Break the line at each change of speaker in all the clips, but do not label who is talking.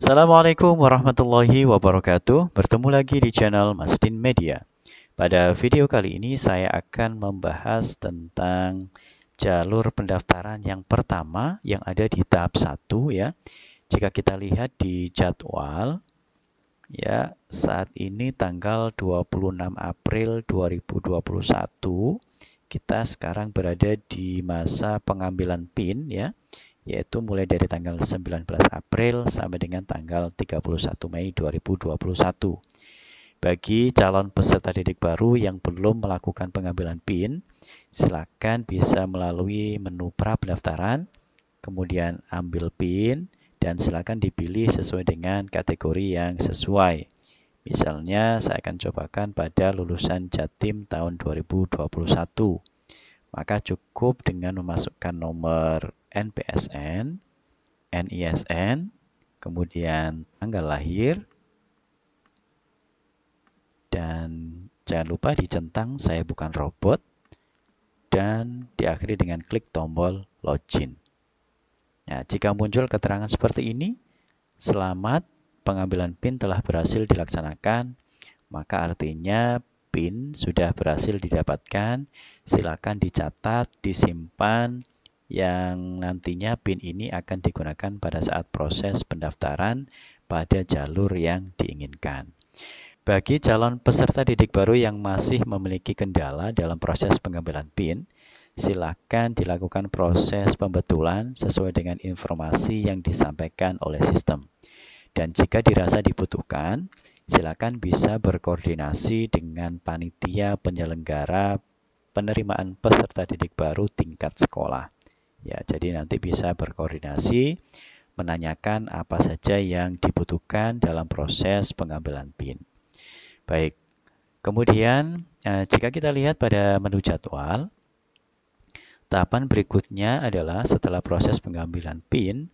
Assalamualaikum warahmatullahi wabarakatuh. Bertemu lagi di channel Masdin Media. Pada video kali ini saya akan membahas tentang jalur pendaftaran yang pertama yang ada di tahap 1 ya. Jika kita lihat di jadwal ya, saat ini tanggal 26 April 2021, kita sekarang berada di masa pengambilan PIN ya, yaitu mulai dari tanggal 19 April sampai dengan tanggal 31 Mei 2021. Bagi calon peserta didik baru yang belum melakukan pengambilan PIN, silakan bisa melalui menu pra pendaftaran, kemudian ambil PIN, dan silakan dipilih sesuai dengan kategori yang sesuai. Misalnya, saya akan cobakan pada lulusan Jatim tahun 2021. Maka cukup dengan memasukkan nomor NPSN, NISN, kemudian tanggal lahir, dan jangan lupa dicentang saya bukan robot, dan diakhiri dengan klik tombol login. Nah, jika muncul keterangan seperti ini, selamat, pengambilan PIN telah berhasil dilaksanakan, maka artinya PIN sudah berhasil didapatkan. Silakan dicatat, disimpan, yang nantinya PIN ini akan digunakan pada saat proses pendaftaran pada jalur yang diinginkan. Bagi calon peserta didik baru yang masih memiliki kendala dalam proses pengambilan PIN, silakan dilakukan proses pembetulan sesuai dengan informasi yang disampaikan oleh sistem. Dan jika dirasa dibutuhkan, silakan bisa berkoordinasi dengan panitia penyelenggara penerimaan peserta didik baru tingkat sekolah. Ya, jadi nanti bisa berkoordinasi, menanyakan apa saja yang dibutuhkan dalam proses pengambilan PIN. Baik, kemudian jika kita lihat pada menu jadwal, tahapan berikutnya adalah setelah proses pengambilan PIN,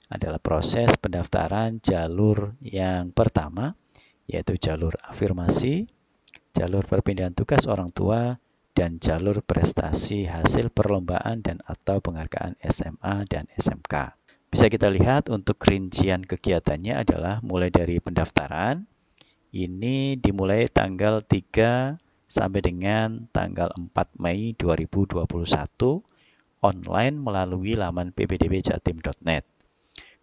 adalah proses pendaftaran jalur yang pertama, yaitu jalur afirmasi, jalur perpindahan tugas orang tua, dan jalur prestasi hasil perlombaan dan atau penghargaan SMA dan SMK. Bisa kita lihat untuk rincian kegiatannya adalah mulai dari pendaftaran, ini dimulai tanggal 3 sampai dengan tanggal 4 Mei 2021, online melalui laman ppdbjatim.net.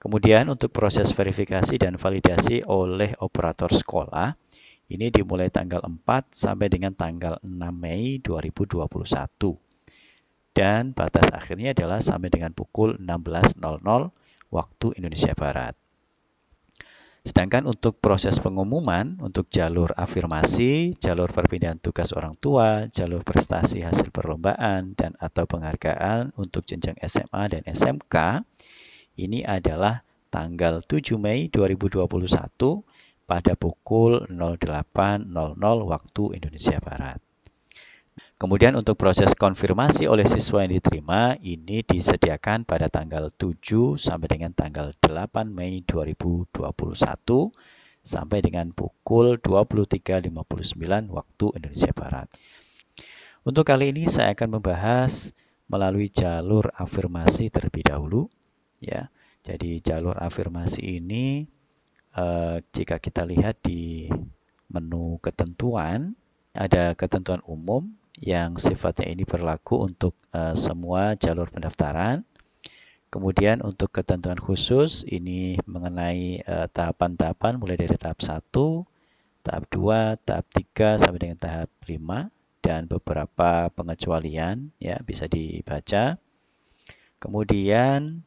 Kemudian untuk proses verifikasi dan validasi oleh operator sekolah, ini dimulai tanggal 4 sampai dengan tanggal 6 Mei 2021. Dan batas akhirnya adalah sampai dengan pukul 16.00 waktu Indonesia Barat. Sedangkan untuk proses pengumuman, untuk jalur afirmasi, jalur perpindahan tugas orang tua, jalur prestasi hasil perlombaan, dan atau penghargaan untuk jenjang SMA dan SMK, ini adalah tanggal 7 Mei 2021 pada pukul 08.00 waktu Indonesia Barat. Kemudian untuk proses konfirmasi oleh siswa yang diterima, ini disediakan pada tanggal 7 sampai dengan tanggal 8 Mei 2021 sampai dengan pukul 23.59 waktu Indonesia Barat. Untuk kali ini saya akan membahas melalui jalur afirmasi terlebih dahulu. Ya, jadi jalur afirmasi ini jika kita lihat di menu ketentuan, ada ketentuan umum yang sifatnya ini berlaku untuk semua jalur pendaftaran. Kemudian untuk ketentuan khusus ini mengenai tahapan-tahapan mulai dari tahap 1, tahap 2, tahap 3 sampai dengan tahap 5 dan beberapa pengecualian ya bisa dibaca. Kemudian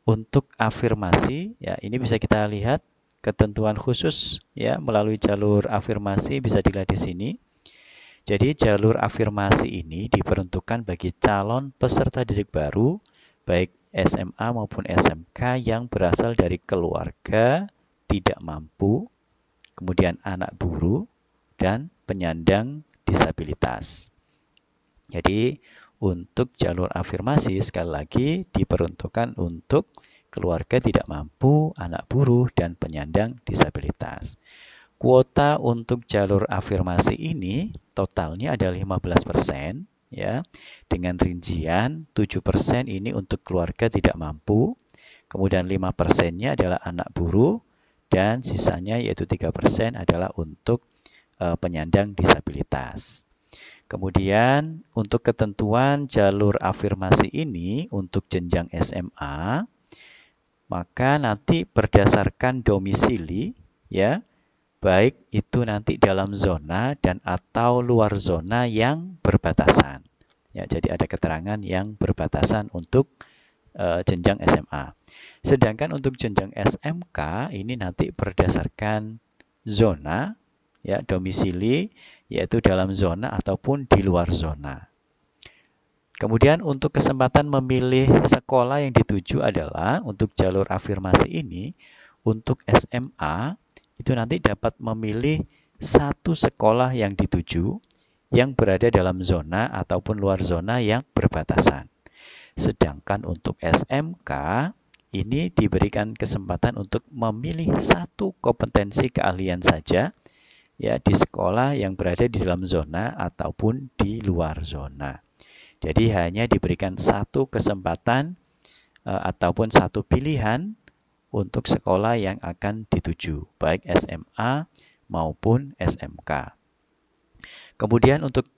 untuk afirmasi ya ini bisa kita lihat ketentuan khusus ya melalui jalur afirmasi bisa dilihat di sini. Jadi jalur afirmasi ini diperuntukkan bagi calon peserta didik baru, baik SMA maupun SMK yang berasal dari keluarga tidak mampu, kemudian anak buru, dan penyandang disabilitas. Jadi untuk jalur afirmasi sekali lagi diperuntukkan untuk keluarga tidak mampu, anak buru, dan penyandang disabilitas. Kuota untuk jalur afirmasi ini totalnya ada 15%, ya, dengan rincian 7% ini untuk keluarga tidak mampu, kemudian 5%-nya adalah anak buru, dan sisanya yaitu 3% adalah untuk penyandang disabilitas. Kemudian untuk ketentuan jalur afirmasi ini untuk jenjang SMA, maka nanti berdasarkan domisili ya, baik itu nanti dalam zona dan atau luar zona yang berbatasan. Ya, jadi ada keterangan yang berbatasan untuk jenjang SMA. Sedangkan untuk jenjang SMK ini nanti berdasarkan zona ya, domisili yaitu dalam zona ataupun di luar zona. Kemudian untuk kesempatan memilih sekolah yang dituju adalah untuk jalur afirmasi ini untuk SMA itu nanti dapat memilih satu sekolah yang dituju yang berada dalam zona ataupun luar zona yang berbatasan. Sedangkan untuk SMK ini diberikan kesempatan untuk memilih satu kompetensi keahlian saja ya di sekolah yang berada di dalam zona ataupun di luar zona. Jadi hanya diberikan satu kesempatan ataupun satu pilihan untuk sekolah yang akan dituju, baik SMA maupun SMK. Kemudian untuk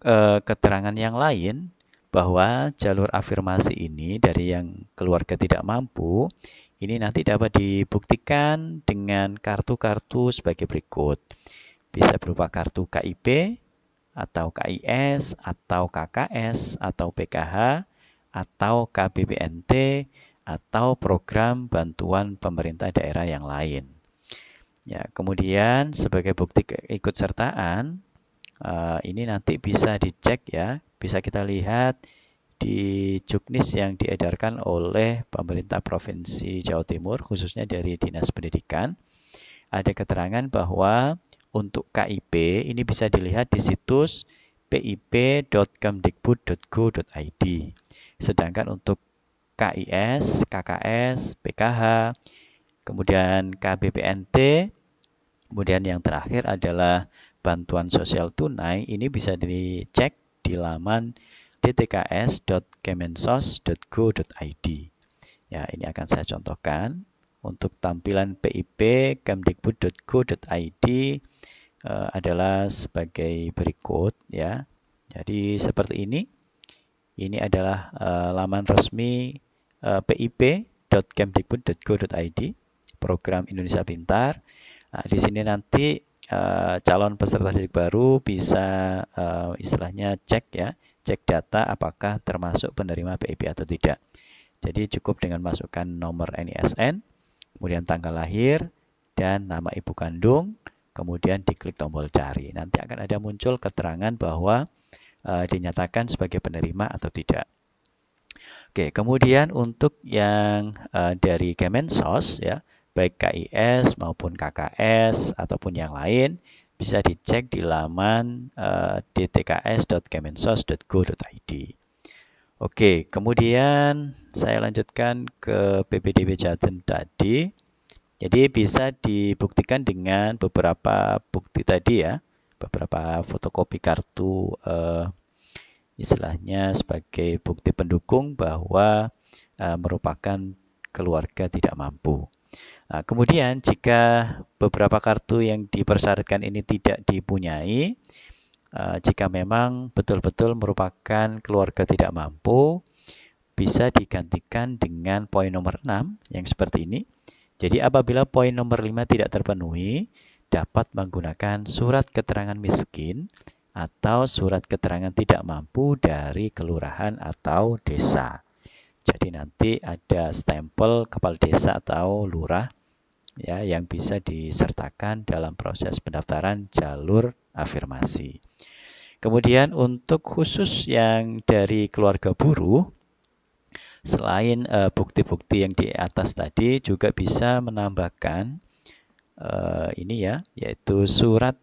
keterangan yang lain bahwa jalur afirmasi ini dari yang keluarga tidak mampu, ini nanti dapat dibuktikan dengan kartu-kartu sebagai berikut. Bisa berupa kartu KIP, atau KIS, atau KKS, atau PKH, atau KBBNT, atau program bantuan pemerintah daerah yang lain. Ya, kemudian sebagai bukti keikutsertaan, ini nanti bisa dicek ya, bisa kita lihat di juknis yang diedarkan oleh pemerintah Provinsi Jawa Timur, khususnya dari Dinas Pendidikan. Ada keterangan bahwa untuk KIP ini bisa dilihat di situs pip.kemdikbud.go.id. Sedangkan untuk KIS, KKS, PKH, kemudian KBBNT, kemudian yang terakhir adalah bantuan sosial tunai, ini bisa dicek di laman dtks.kemensos.go.id. Ya, ini akan saya contohkan. Untuk tampilan PIP kemdikbud.go.id adalah sebagai berikut ya. Jadi seperti ini. Ini adalah laman resmi pip.kemdikbud.go.id, program Indonesia Pintar. Nah, di sini nanti calon peserta didik baru bisa istilahnya cek ya, cek data apakah termasuk penerima PIP atau tidak. Jadi cukup dengan masukkan nomor NISN, kemudian tanggal lahir, dan nama ibu kandung, kemudian diklik tombol cari. Nanti akan ada muncul keterangan bahwa dinyatakan sebagai penerima atau tidak. Oke, kemudian untuk yang dari Kemensos, ya, baik KIS maupun KKS ataupun yang lain, bisa dicek di laman dtks.kemensos.go.id. Oke, kemudian saya lanjutkan ke PPDB Jateng tadi. Jadi bisa dibuktikan dengan beberapa bukti tadi ya, beberapa fotokopi kartu istilahnya sebagai bukti pendukung bahwa merupakan keluarga tidak mampu. Nah, kemudian jika beberapa kartu yang dipersyaratkan ini tidak dipunyai, jika memang betul-betul merupakan keluarga tidak mampu, bisa digantikan dengan poin nomor 6 yang seperti ini. Jadi apabila poin nomor 5 tidak terpenuhi, dapat menggunakan surat keterangan miskin atau surat keterangan tidak mampu dari kelurahan atau desa. Jadi nanti ada stempel kepala desa atau lurah ya yang bisa disertakan dalam proses pendaftaran jalur afirmasi. Kemudian untuk khusus yang dari keluarga buruh, selain bukti-bukti yang di atas tadi juga bisa menambahkan ini ya, yaitu surat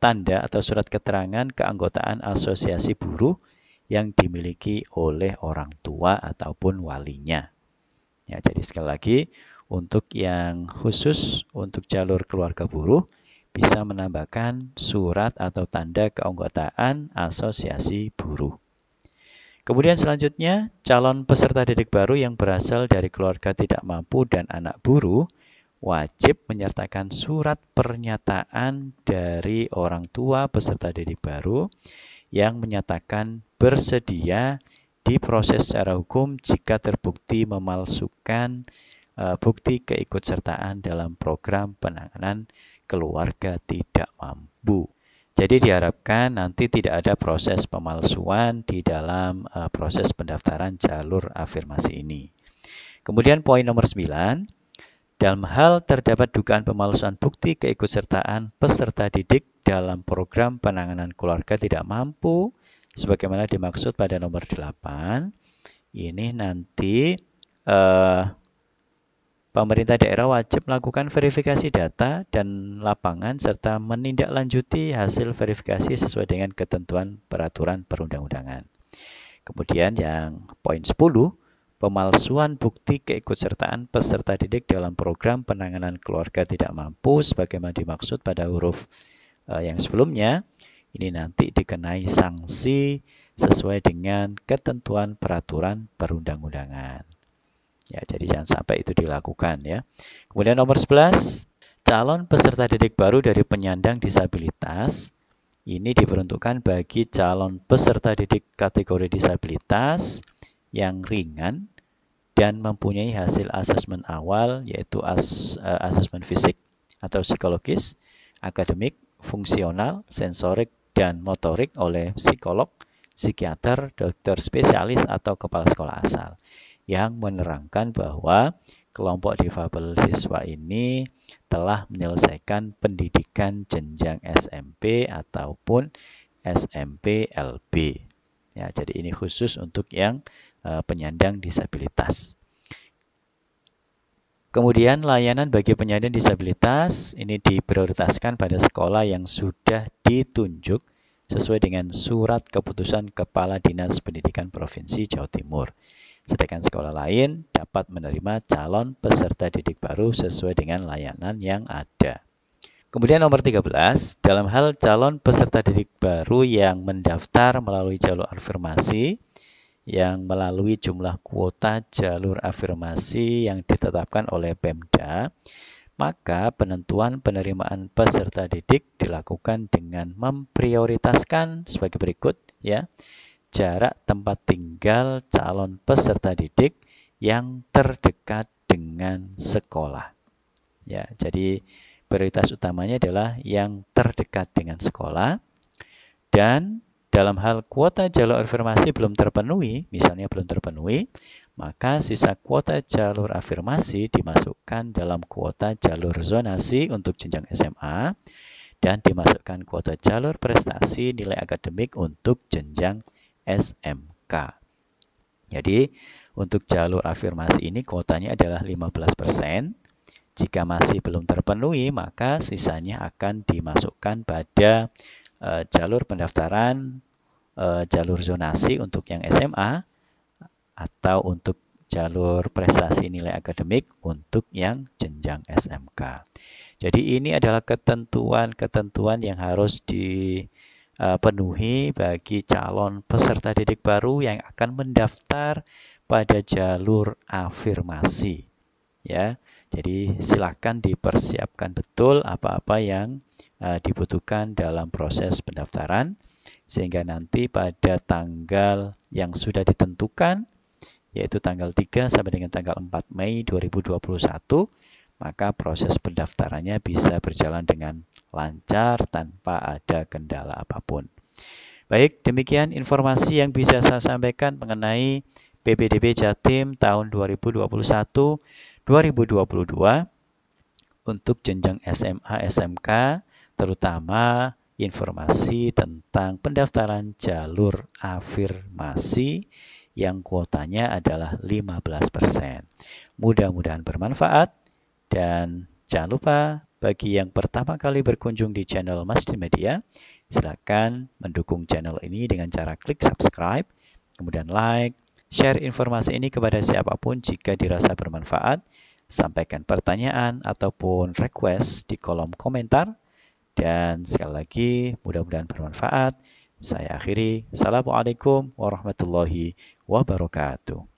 tanda atau surat keterangan keanggotaan asosiasi buruh yang dimiliki oleh orang tua ataupun walinya. Ya, jadi sekali lagi untuk yang khusus untuk jalur keluarga buruh bisa menambahkan surat atau tanda keanggotaan asosiasi buruh. Kemudian selanjutnya, calon peserta didik baru yang berasal dari keluarga tidak mampu dan anak buruh wajib menyertakan surat pernyataan dari orang tua peserta didik baru yang menyatakan bersedia diproses secara hukum jika terbukti memalsukan bukti keikutsertaan dalam program penanganan keluarga tidak mampu. Jadi diharapkan nanti tidak ada proses pemalsuan di dalam proses pendaftaran jalur afirmasi ini. Kemudian poin nomor 9, dalam hal terdapat dugaan pemalsuan bukti keikutsertaan peserta didik dalam program penanganan keluarga tidak mampu, sebagaimana dimaksud pada nomor 8, ini nanti pemerintah daerah wajib melakukan verifikasi data dan lapangan serta menindaklanjuti hasil verifikasi sesuai dengan ketentuan peraturan perundang-undangan. Kemudian yang poin 10, pemalsuan bukti keikutsertaan peserta didik dalam program penanganan keluarga tidak mampu sebagaimana dimaksud pada huruf yang sebelumnya, ini nanti dikenai sanksi sesuai dengan ketentuan peraturan perundang-undangan. Ya, jadi jangan sampai itu dilakukan ya. Kemudian nomor 11, calon peserta didik baru dari penyandang disabilitas ini diperuntukkan bagi calon peserta didik kategori disabilitas yang ringan dan mempunyai hasil asesmen awal yaitu asesmen fisik atau psikologis, akademik, fungsional, sensorik, dan motorik oleh psikolog, psikiater, dokter spesialis, atau kepala sekolah asal yang menerangkan bahwa kelompok difabel siswa ini telah menyelesaikan pendidikan jenjang SMP ataupun SMP LB. Ya, jadi ini khusus untuk yang penyandang disabilitas. Kemudian layanan bagi penyandang disabilitas ini diprioritaskan pada sekolah yang sudah ditunjuk sesuai dengan surat keputusan Kepala Dinas Pendidikan Provinsi Jawa Timur. Sedangkan sekolah lain dapat menerima calon peserta didik baru sesuai dengan layanan yang ada. Kemudian nomor 13, dalam hal calon peserta didik baru yang mendaftar melalui jalur afirmasi, yang melalui jumlah kuota jalur afirmasi yang ditetapkan oleh Pemda, maka penentuan penerimaan peserta didik dilakukan dengan memprioritaskan sebagai berikut ya. Jarak tempat tinggal calon peserta didik yang terdekat dengan sekolah. Ya, jadi prioritas utamanya adalah yang terdekat dengan sekolah. Dan dalam hal kuota jalur afirmasi belum terpenuhi, misalnya belum terpenuhi, maka sisa kuota jalur afirmasi dimasukkan dalam kuota jalur zonasi untuk jenjang SMA dan dimasukkan kuota jalur prestasi nilai akademik untuk jenjang SMK. Jadi untuk jalur afirmasi ini kuotanya adalah 15%. Jika masih belum terpenuhi, maka sisanya akan dimasukkan pada jalur pendaftaran, jalur zonasi untuk yang SMA, atau untuk jalur prestasi nilai akademik untuk yang jenjang SMK. Jadi ini adalah ketentuan-ketentuan yang harus dipenuhi bagi calon peserta didik baru yang akan mendaftar pada jalur afirmasi. Ya, jadi silakan dipersiapkan betul apa-apa yang dibutuhkan dalam proses pendaftaran sehingga nanti pada tanggal yang sudah ditentukan yaitu tanggal 3 sampai dengan tanggal 4 Mei 2021 maka proses pendaftarannya bisa berjalan dengan lancar tanpa ada kendala apapun. Baik, demikian informasi yang bisa saya sampaikan mengenai PPDB Jatim tahun 2021-2022 untuk jenjang SMA SMK, terutama informasi tentang pendaftaran jalur afirmasi yang kuotanya adalah 15%. Mudah-mudahan bermanfaat dan jangan lupa bagi yang pertama kali berkunjung di channel Masjid Media, silakan mendukung channel ini dengan cara klik subscribe, kemudian like, share informasi ini kepada siapapun jika dirasa bermanfaat, sampaikan pertanyaan ataupun request di kolom komentar, dan sekali lagi mudah-mudahan bermanfaat. Saya akhiri. Assalamualaikum warahmatullahi wabarakatuh.